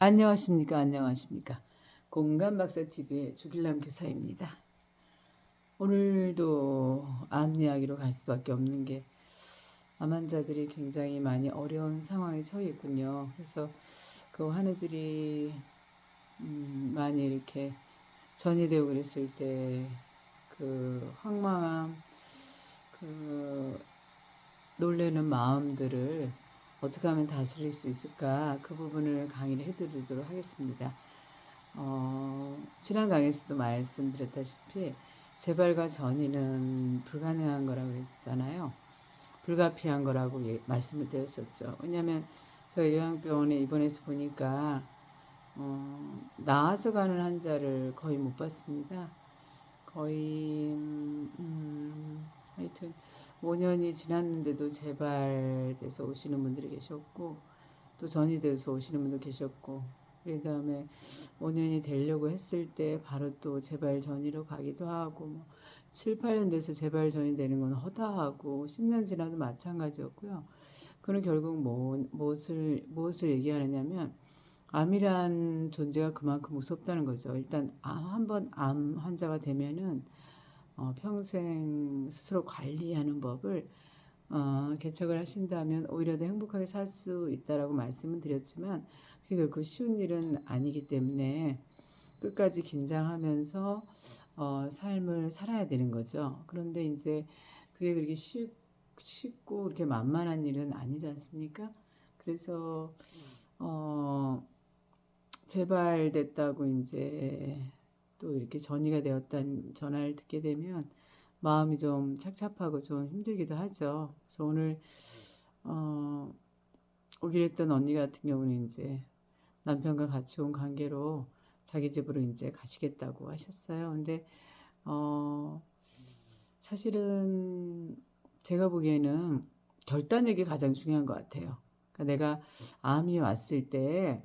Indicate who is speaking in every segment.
Speaker 1: 안녕하십니까, 안녕하십니까. 공감박사TV의 조길남 교사입니다. 오늘도 암 이야기로 갈 수밖에 없는 게 암 환자들이 굉장히 많이 어려운 상황에 처해 있군요. 그래서 그 환우들이 많이 이렇게 전이되고 그랬을 때 그 황망함, 그 놀라는 마음들을 어떻게 하면 다스릴 수 있을까, 그 부분을 강의를 해드리도록 하겠습니다. 지난 강의에서도 말씀드렸다시피 재발과 전이는 불가능한 거라고 그랬잖아요. 불가피한 거라고 말씀을 드렸었죠. 왜냐하면 저희 요양병원에 입원해서 보니까 나아서 가는 환자를 거의 못 봤습니다. 거의 하여튼 5년이 지났는데도 재발돼서 오시는 분들이 계셨고, 또 전이 돼서 오시는 분도 계셨고, 그 다음에 5년이 되려고 했을 때 바로 또 재발 전이로 가기도 하고, 뭐 7, 8년 돼서 재발 전이 되는 건 허다하고, 10년 지나도 마찬가지였고요. 그는 결국 무엇을 얘기하느냐면, 암이란 존재가 그만큼 무섭다는 거죠. 일단 한번 암 환자가 되면은 평생 스스로 관리하는 법을 개척을 하신다면 오히려 더 행복하게 살 수 있다라고 말씀은 드렸지만, 그게 결코 쉬운 일은 아니기 때문에 끝까지 긴장하면서 삶을 살아야 되는 거죠. 그런데 이제 그게 그렇게 쉽고 그렇게 만만한 일은 아니지 않습니까? 그래서 재발됐다고 이제 또 이렇게 전이가 되었다는 전화를 듣게 되면 마음이 좀 착잡하고 좀 힘들기도 하죠. 그래서 오늘 오기로 했던 언니 같은 경우는 이제 남편과 같이 온 관계로 자기 집으로 이제 가시겠다고 하셨어요. 근데 사실은 제가 보기에는 결단력이 가장 중요한 것 같아요. 그러니까 내가 암이 왔을 때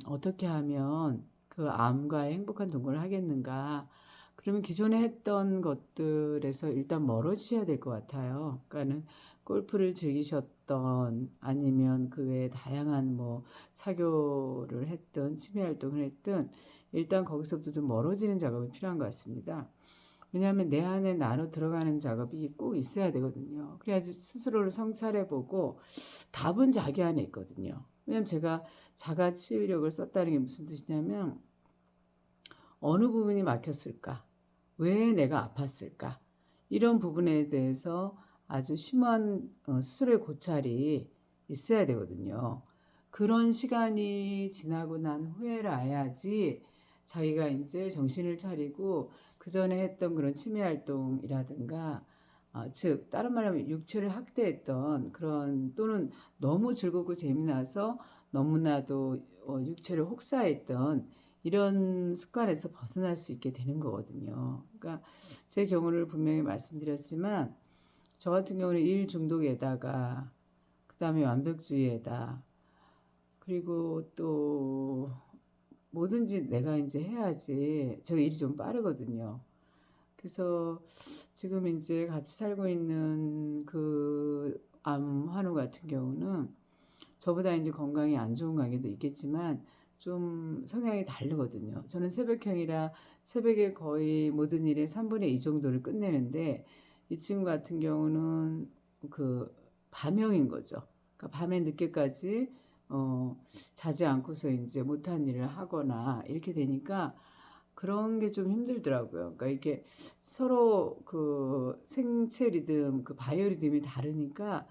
Speaker 1: 어떻게 하면 그 암과의 행복한 동거를 하겠는가. 그러면 기존에 했던 것들에서 일단 멀어지셔야 될 것 같아요. 그러니까는 골프를 즐기셨던, 아니면 그 외에 다양한 뭐 사교를 했든 취미 활동을 했든 일단 거기서부터 좀 멀어지는 작업이 필요한 것 같습니다. 왜냐하면 내 안에 나로 들어가는 작업이 꼭 있어야 되거든요. 그래야지 스스로를 성찰해보고 답은 자기 안에 있거든요. 왜냐면 제가 자가 치유력을 썼다는 게 무슨 뜻이냐면, 어느 부분이 막혔을까? 왜 내가 아팠을까? 이런 부분에 대해서 아주 심한 스스로의 고찰이 있어야 되거든요. 그런 시간이 지나고 난 후에를 알아야지 자기가 이제 정신을 차리고 그 전에 했던 그런 취미 활동이라든가, 즉 다른 말로 하면 육체를 학대했던 그런, 또는 너무 즐겁고 재미나서 너무나도 육체를 혹사했던 이런 습관에서 벗어날 수 있게 되는 거거든요. 그러니까 제 경우를 분명히 말씀드렸지만, 저 같은 경우는 일 중독에다가 그 다음에 완벽주의에다, 그리고 또 뭐든지 내가 이제 해야지 제가 일이 좀 빠르거든요. 그래서 지금 이제 같이 살고 있는 그 암 환우 같은 경우는 저보다 이제 건강이 안 좋은 관계도 있겠지만 좀 성향이 다르거든요. 저는 새벽형이라 새벽에 거의 모든 일의 3분의 2 정도를 끝내는데, 이 친구 같은 경우는 그 밤형인 거죠. 그러니까 밤에 늦게까지 자지 않고서 이제 못한 일을 하거나 이렇게 되니까 그런 게 좀 힘들더라고요. 그러니까 이게 서로 그 생체 리듬, 그 바이오 리듬이 다르니까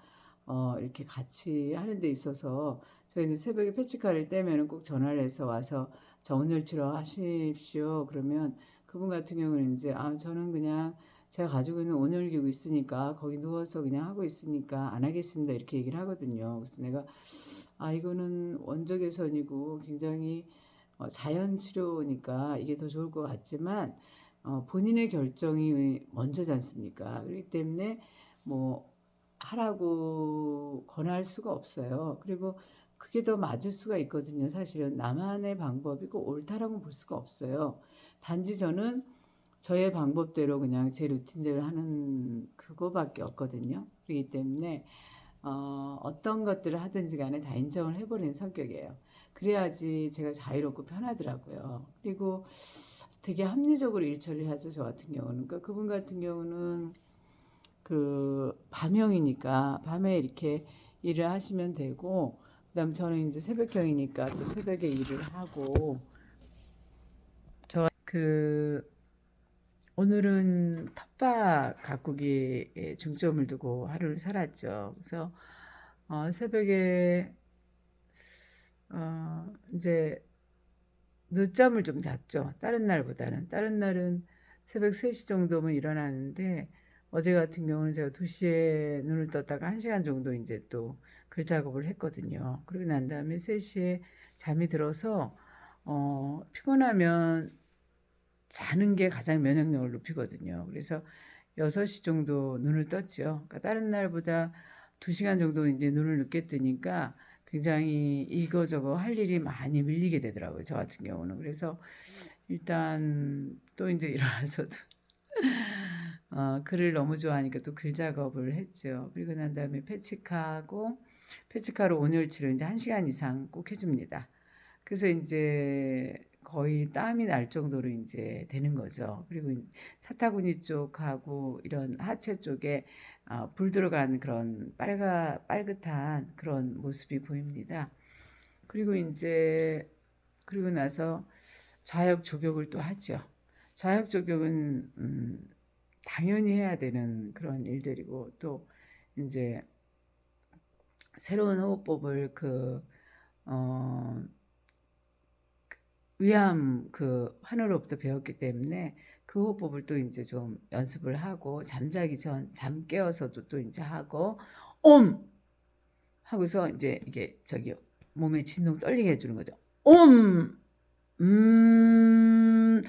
Speaker 1: 이렇게 같이 하는 데 있어서, 저희 이제 새벽에 패치카를 떼면은 꼭 전화를 해서 와서 저 온열 치료하십시오. 그러면 그분 같은 경우는 이제 저는 그냥 제가 가지고 있는 온열기구 있으니까 거기 누워서 그냥 하고 있으니까 안 하겠습니다, 이렇게 얘기를 하거든요. 그래서 내가 이거는 원적외선이고 굉장히 자연 치료니까 이게 더 좋을 것 같지만 본인의 결정이 먼저지 않습니까? 그렇기 때문에 뭐 하라고 권할 수가 없어요. 그리고 그게 더 맞을 수가 있거든요. 사실은 나만의 방법이고 옳다라고 볼 수가 없어요. 단지 저는 저의 방법대로 그냥 제 루틴대로 하는 그거밖에 없거든요. 그렇기 때문에 어떤 것들을 하든지 간에 다 인정을 해버리는 성격이에요. 그래야지 제가 자유롭고 편하더라고요. 그리고 되게 합리적으로 일 처리하죠, 저 같은 경우는. 그러니까 그분 같은 경우는 그 밤형이니까 밤에 이렇게 일을 하시면 되고, 그다음 저는 이제 새벽형이니까 또 새벽에 일을 하고, 그 오늘은 텃밭 가꾸기에 중점을 두고 하루를 살았죠. 그래서 새벽에 이제 늦잠을 좀 잤죠. 다른 날보다는. 다른 날은 새벽 3시 정도면 일어나는데, 어제 같은 경우는 제가 2시에 눈을 떴다가 1시간 정도 이제 또 글 작업을 했거든요. 그러고 난 다음에 3시에 잠이 들어서 피곤하면 자는 게 가장 면역력을 높이거든요. 그래서 6시 정도 눈을 떴죠. 그러니까 다른 날보다 2시간 정도 이제 눈을 늦게 뜨니까 굉장히 이거저거 할 일이 많이 밀리게 되더라고요. 저 같은 경우는. 그래서 일단 또 이제 일어나서도 글을 너무 좋아하니까 또 글 작업을 했죠. 그리고 난 다음에 패치카로 온열치를 이제 1시간 이상 꼭 해줍니다. 그래서 이제 거의 땀이 날 정도로 이제 되는 거죠. 그리고 사타구니 쪽하고 이런 하체 쪽에 불 들어간 그런 빨긋한 그런 모습이 보입니다. 그리고 이제 그리고 나서 좌욕 조격을 또 하죠. 좌욕 조격은 당연히 해야 되는 그런 일들이고, 또 이제 새로운 호흡법을 위암 환우로부터 배웠기 때문에 그 호흡법을 또 이제 좀 연습을 하고, 잠자기 전 잠 깨어서도 또 이제 하고, 옴 하고서 이제 이게 몸에 진동 떨리게 해주는 거죠. 옴, 음,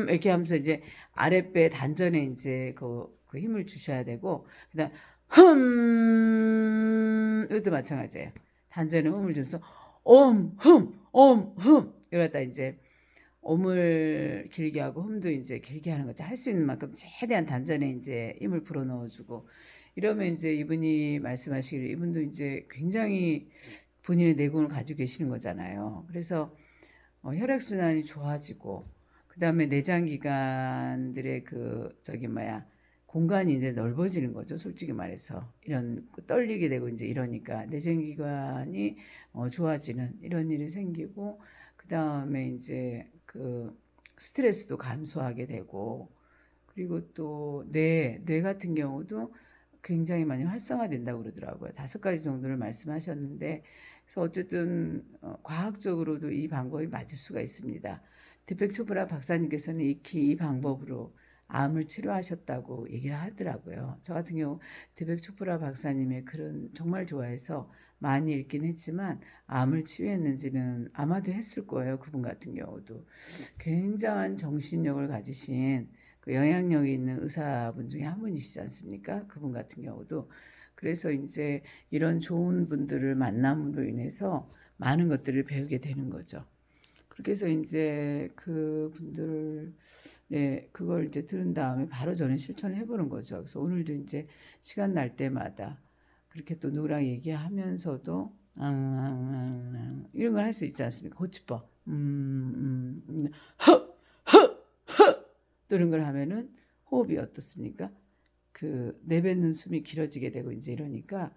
Speaker 1: 이렇게 하면서 이제 아랫배 단전에 이제 그 힘을 주셔야 되고, 그다음 이것도 마찬가지예요. 단전에 힘을 주면서 이러다 이제 옴을 길게 하고 흠도 이제 길게 하는 거죠. 할 수 있는 만큼 최대한 단전에 이제 힘을 불어 넣어주고, 이러면 이제 이분이 말씀하시기를, 이분도 이제 굉장히 본인의 내공을 가지고 계시는 거잖아요. 그래서 혈액순환이 좋아지고, 그 다음에 내장기관들의 공간이 이제 넓어지는 거죠. 솔직히 말해서. 이런, 떨리게 되고 이제 이러니까 내장기관이 좋아지는 이런 일이 생기고, 그 다음에 이제 스트레스도 감소하게 되고, 그리고 또 뇌 같은 경우도 굉장히 많이 활성화된다고 그러더라고요. 5가지 정도를 말씀하셨는데, 그래서 어쨌든 과학적으로도 이 방법이 맞을 수가 있습니다. 디펙 초브라 박사님께서는 익히 이 방법으로 암을 치료하셨다고 얘기를 하더라고요. 저 같은 경우 디펙 초브라 박사님의 글은 정말 좋아해서 많이 읽긴 했지만, 암을 치유했는지는 아마도 했을 거예요. 그분 같은 경우도 굉장한 정신력을 가지신 영향력이 있는 의사분 중에 한 분이시지 않습니까? 그분 같은 경우도. 그래서 이제 이런 좋은 분들을 만남으로 인해서 많은 것들을 배우게 되는 거죠. 그렇게 해서 이제 그걸 이제 들은 다음에 바로 저는 실천을 해보는 거죠. 그래서 오늘도 이제 시간 날 때마다 그렇게 또 누구랑 얘기하면서도 이런 걸 할 수 있지 않습니까? 고치법. 또 이런 걸 하면은 호흡이 어떻습니까? 내뱉는 숨이 길어지게 되고 이제 이러니까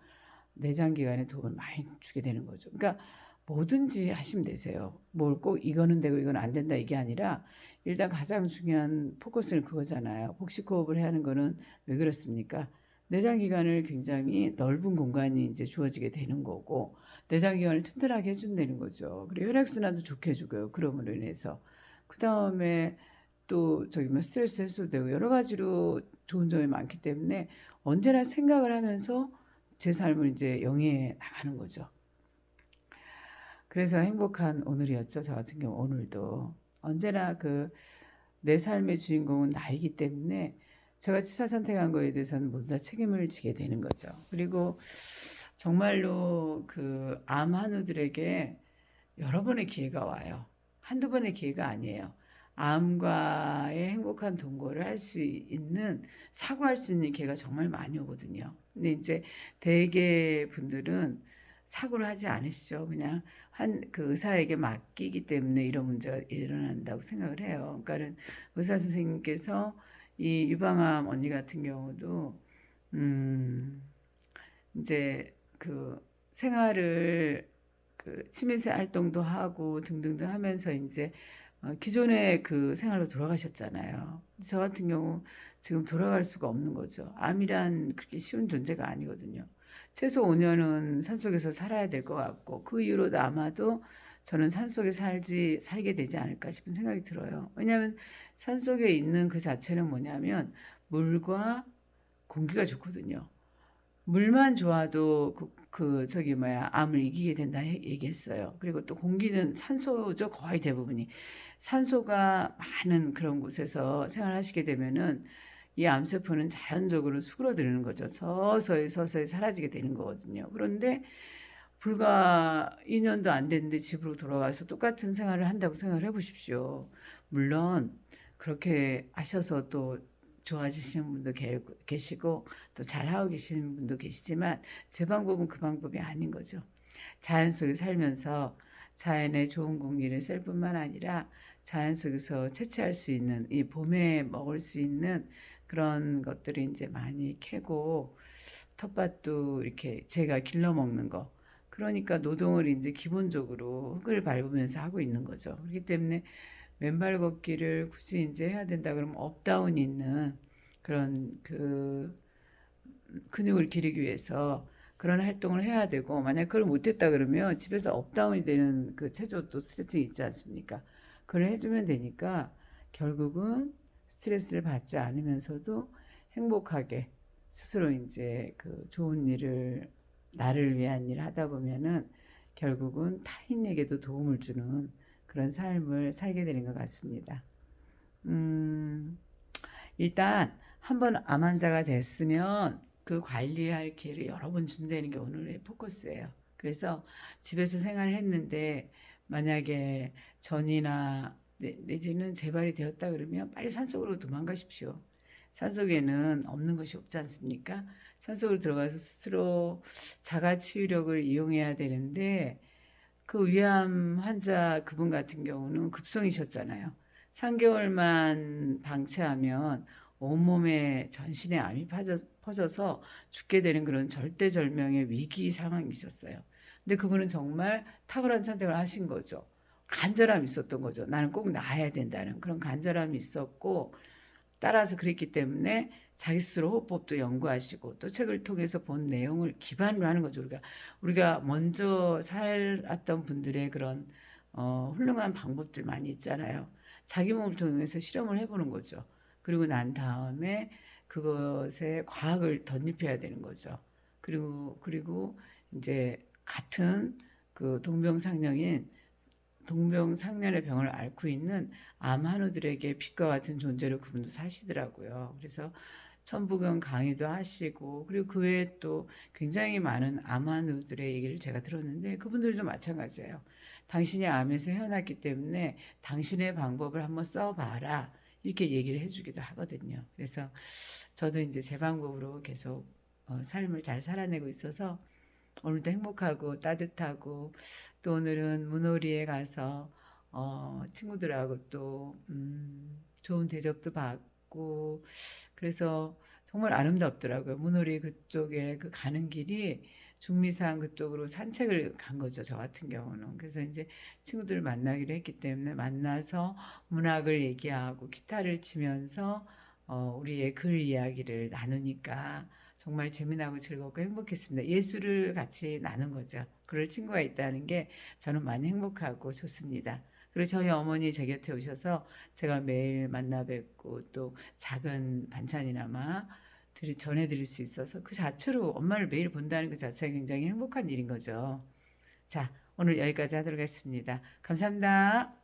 Speaker 1: 내장기관에 도움을 많이 주게 되는 거죠. 그러니까 뭐든지 하시면 되세요. 뭘 꼭 이거는 되고 이건 안 된다 이게 아니라, 일단 가장 중요한 포커스는 그거잖아요. 복식호흡을 해야 하는 거는 왜 그렇습니까? 내장기관을 굉장히 넓은 공간이 이제 주어지게 되는 거고, 내장기관을 튼튼하게 해준다는 거죠. 그리고 혈액순환도 좋게 해주고요. 그럼으로 인해서. 그 다음에 또 스트레스 해소도 되고 여러 가지로 좋은 점이 많기 때문에 언제나 생각을 하면서 제 삶을 이제 영위해 나가는 거죠. 그래서 행복한 오늘이었죠. 저 같은 경우 오늘도 언제나 내 삶의 주인공은 나이기 때문에 제가 치사 선택한 거에 대해서는 모두 다 책임을 지게 되는 거죠. 그리고 정말로 암 환우들에게 여러 번의 기회가 와요. 한두 번의 기회가 아니에요. 암과의 행복한 동거를 사고할 수 있는 기회가 정말 많이 오거든요. 근데 이제 대개 분들은 사고를 하지 않으시죠. 그냥 그 의사에게 맡기기 때문에 이런 문제가 일어난다고 생각을 해요. 그러니까는 의사 선생님께서 이 유방암 언니 같은 경우도 음, 이제 그 생활을 그 취미생 활동도 하고 등등등 하면서 이제 기존의 그 생활로 돌아가셨잖아요. 저 같은 경우 지금 돌아갈 수가 없는 거죠. 암이란 그렇게 쉬운 존재가 아니거든요. 최소 5년은 산속에서 살아야 될 것 같고 그 이후로도 아마도 저는 산속에 살게 되지 않을까 싶은 생각이 들어요. 왜냐하면 산속에 있는 그 자체는 뭐냐면 물과 공기가 좋거든요. 물만 좋아도 저기 뭐야 암을 이기게 된다 얘기했어요. 그리고 또 공기는 산소죠. 거의 대부분이 산소가 많은 그런 곳에서 생활하시게 되면은 이 암세포는 자연적으로 수그러드는 거죠. 서서히 서서히 사라지게 되는 거거든요. 그런데 불과 2년도 안 됐는데 집으로 돌아가서 똑같은 생활을 한다고 생각을 해보십시오. 물론 그렇게 하셔서 또 좋아지시는 분도 계시고 또 잘하고 계시는 분도 계시지만 제 방법은 그 방법이 아닌 거죠. 자연 속에 살면서 자연의 좋은 공기를 쐴 뿐만 아니라 자연 속에서 채취할 수 있는 이 봄에 먹을 수 있는 그런 것들을 이제 많이 캐고 텃밭도 이렇게 제가 길러 먹는 거. 그러니까 노동을 이제 기본적으로 흙을 밟으면서 하고 있는 거죠. 그렇기 때문에 맨발 걷기를 굳이 이제 해야 된다 그러면 업다운 있는 그런 그 근육을 기르기 위해서 그런 활동을 해야 되고 만약 그걸 못했다 그러면 집에서 업다운이 되는 그 체조 또 스트레칭 있지 않습니까? 그걸 해주면 되니까 결국은 스트레스를 받지 않으면서도 행복하게 스스로 이제 그 좋은 일을 나를 위한 일을 하다 보면은 결국은 타인에게도 도움을 주는 그런 삶을 살게 되는 것 같습니다. 음, 일단 한번 암 환자가 됐으면 그 관리할 기회를 여러 번 준다는 게 오늘의 포커스예요. 그래서 집에서 생활을 했는데 만약에 전이나 내지는 재발이 되었다 그러면 빨리 산속으로 도망가십시오. 산속에는 없는 것이 없지 않습니까? 산속으로 들어가서 스스로 자가 치유력을 이용해야 되는데 그 위암 환자 그분 같은 경우는 급성이셨잖아요. 3개월만 방치하면 온몸에 전신에 암이 퍼져서 죽게 되는 그런 절대절명의 위기 상황이 있었어요. 근데 그분은 정말 탁월한 선택을 하신 거죠. 간절함이 있었던 거죠. 나는 꼭 나아야 된다는 그런 간절함이 있었고 따라서 그랬기 때문에 자기 스스로 호흡법도 연구하시고 또 책을 통해서 본 내용을 기반으로 하는 거죠. 우리가 먼저 살았던 분들의 그런 훌륭한 방법들 많이 있잖아요. 자기 몸을 통해서 실험을 해보는 거죠. 그리고 난 다음에 그것에 과학을 덧입혀야 되는 거죠. 그리고 이제 같은 그 동병상련의 병을 앓고 있는 암 환우들에게 빛과 같은 존재로 그분도 사시더라고요. 그래서 천부경 강의도 하시고 그리고 그 외에 또 굉장히 많은 암 환우들의 얘기를 제가 들었는데 그분들도 마찬가지예요. 당신이 암에서 헤어났기 때문에 당신의 방법을 한번 써봐라. 이렇게 얘기를 해주기도 하거든요. 그래서 저도 이제 제 방법으로 계속 삶을 잘 살아내고 있어서 오늘도 행복하고 따뜻하고 또 오늘은 문호리에 가서 친구들하고 또 좋은 대접도 받고 그래서 정말 아름답더라고요. 문호리 그쪽에 그 가는 길이 중미산 그쪽으로 산책을 간 거죠. 저 같은 경우는. 그래서 이제 친구들을 만나기로 했기 때문에 만나서 문학을 얘기하고 기타를 치면서 우리의 글 이야기를 나누니까 정말 재미나고 즐겁고 행복했습니다. 예술을 같이 나눈 거죠. 그럴 친구가 있다는 게 저는 많이 행복하고 좋습니다. 그리고 저희 어머니 제 곁에 오셔서 제가 매일 만나 뵙고 또 작은 반찬이나마 전해드릴 수 있어서 그 자체로 엄마를 매일 본다는 그 자체가 굉장히 행복한 일인 거죠. 자, 오늘 여기까지 하도록 하겠습니다. 감사합니다.